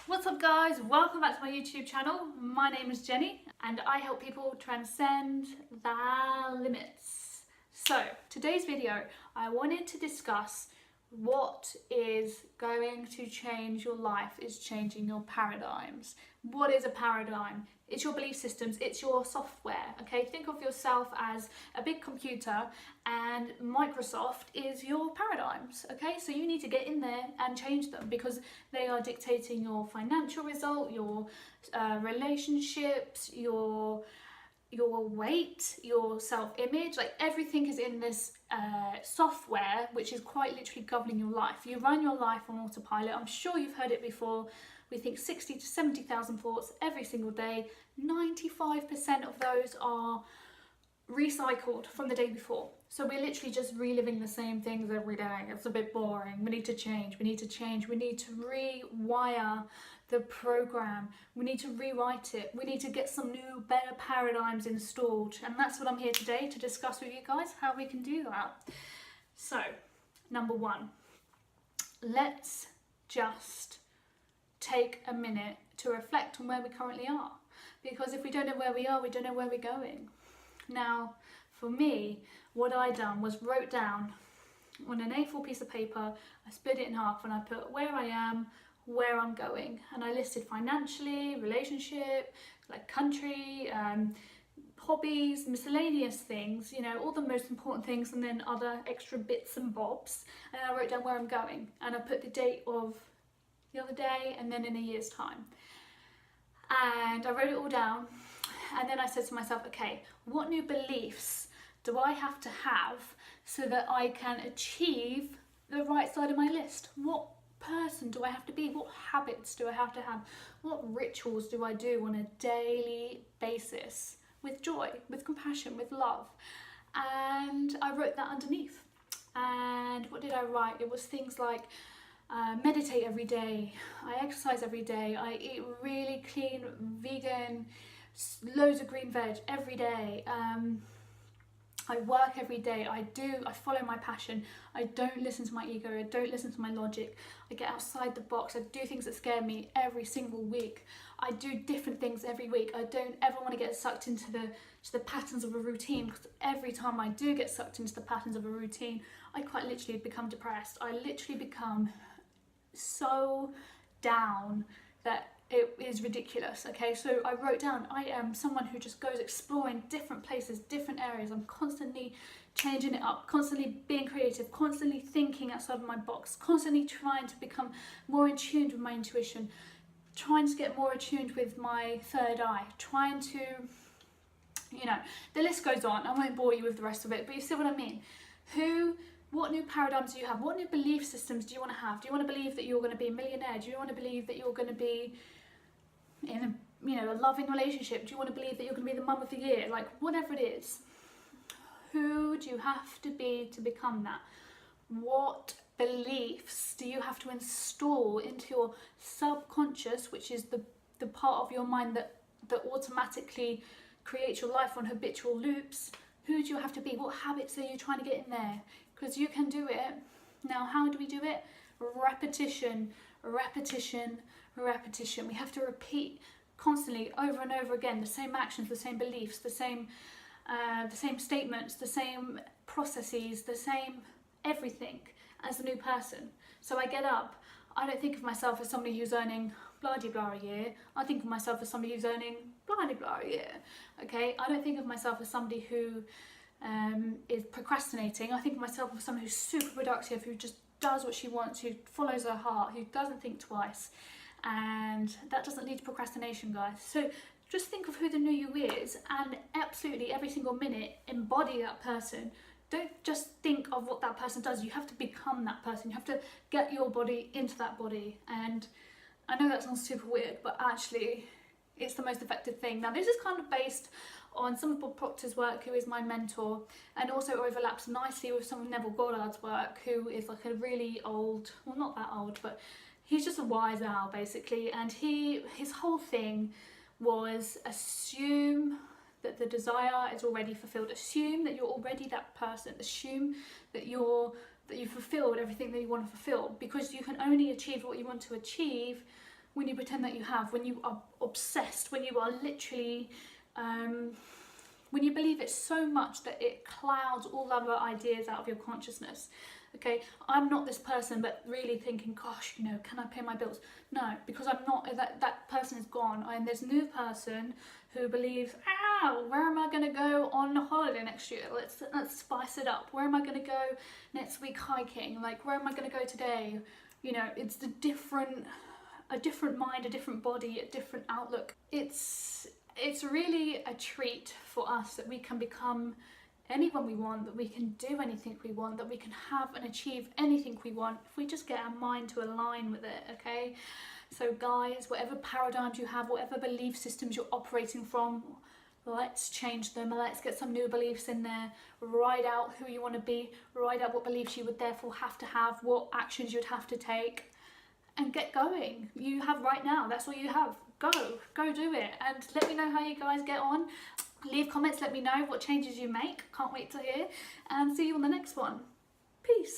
What's up guys, welcome back to my YouTube channel. My name is Jenny and I help people transcend their limits. So today's video I wanted to discuss what is going to change your life is changing your paradigms. What is a paradigm? It's your belief systems, it's your software, okay? Think of yourself as a big computer and Microsoft is your paradigms, okay? So you need to get in there and change them because they are dictating your financial result, your relationships, your weight, your self-image, like everything is in this software which is quite literally governing your life. You run your life on autopilot. I'm sure you've heard it before. We think 60 to 70,000 thoughts every single day. 95% of those are recycled from the day before. So we're literally just reliving the same things every day. It's a bit boring. We need to change. We need to change. We need to rewire the program. We need to rewrite it. We need to get some new, better paradigms installed. And that's what I'm here today to discuss with you guys, how we can do that. So, number one, let's just take a minute to reflect on where we currently are. Because if we don't know where we are, we don't know where we're going. Now, for me, what I done was wrote down on an A4 piece of paper, I split it in half and I put where I am, where I'm going. And I listed financially, relationship, like country, hobbies, miscellaneous things, you know, all the most important things and then other extra bits and bobs. And I wrote down where I'm going and I put the date of the other day and then in a year's time. And I wrote it all down and then I said to myself, okay, what new beliefs do I have to have so that I can achieve the right side of my list? What person do I have to be? What habits do I have to have? What rituals do I do on a daily basis with joy, with compassion, with love? And I wrote that underneath. And what did I write? It was things like meditate every day, I exercise every day, I eat really clean, vegan, loads of green veg every day, I work every day, I follow my passion, I don't listen to my ego, I don't listen to my logic, I get outside the box, I do things that scare me every single week, I do different things every week, I don't ever want to get sucked into the patterns of a routine, because every time I do get sucked into the patterns of a routine, I quite literally become depressed, I literally become so down that it is ridiculous. Okay, so I wrote down I am someone who just goes exploring different places, different areas. I'm constantly changing it up, constantly being creative, constantly thinking outside of my box, constantly trying to become more in tune with my intuition, trying to get more attuned with my third eye, trying to, you know, the list goes on. I won't bore you with the rest of it, but you see what I mean. What new paradigms do you have? What new belief systems do you want to have? Do you want to believe that you're going to be a millionaire? Do you want to believe that you're going to be in a loving relationship? Do you want to believe that you're going to be the mum of the year? Like, whatever it is. Who do you have to be to become that? What beliefs do you have to install into your subconscious, which is the part of your mind that automatically creates your life on habitual loops? Who do you have to be? What habits are you trying to get in there? Because you can do it. Now, how do we do it? Repetition, repetition, repetition. We have to repeat constantly, over and over again, the same actions, the same beliefs, the same statements, the same processes, the same everything as a new person. So I get up. I don't think of myself as somebody who's earning blah-de-blah a year. I think of myself as somebody who's earning blah-de-blah a year. Okay? I don't think of myself as somebody who is procrastinating. I think of myself as someone who's super productive, who just does what she wants, who follows her heart, who doesn't think twice. And that doesn't lead to procrastination, guys. So just think of who the new you is and absolutely every single minute embody that person. Don't just think of what that person does. You have to become that person. You have to get your body into that body. And I know that sounds super weird, but actually it's the most effective thing. Now, this is kind of based on some of Bob Proctor's work, who is my mentor, and also overlaps nicely with some of Neville Gollard's work, who is like a really old, well, not that old, but he's just a wise owl basically. And his whole thing was assume that the desire is already fulfilled. Assume that you're already that person. Assume that you've fulfilled everything that you want to fulfill, because you can only achieve what you want to achieve when you pretend that you have, when you are obsessed, when you are literally, when you believe it so much that it clouds all other ideas out of your consciousness. Okay, I'm not this person, but really thinking, gosh, you know, can I pay my bills? No, because I'm not, that person is gone. And there's a new person who believes, where am I going to go on holiday next year? Let's spice it up. Where am I going to go next week hiking? Like, where am I going to go today? You know, it's a different mind, a different body, a different outlook. It's really a treat for us that we can become anyone we want, that we can do anything we want, that we can have and achieve anything we want if we just get our mind to align with it, okay? So guys, whatever paradigms you have, whatever belief systems you're operating from, let's change them. Let's get some new beliefs in there. Write out who you want to be, write out what beliefs you would therefore have to have, what actions you'd have to take, and get going. You have right now, that's all you have. Go do it, and let me know how you guys get on. Leave comments, let me know what changes you make. Can't wait to hear, and see you on the next one. Peace.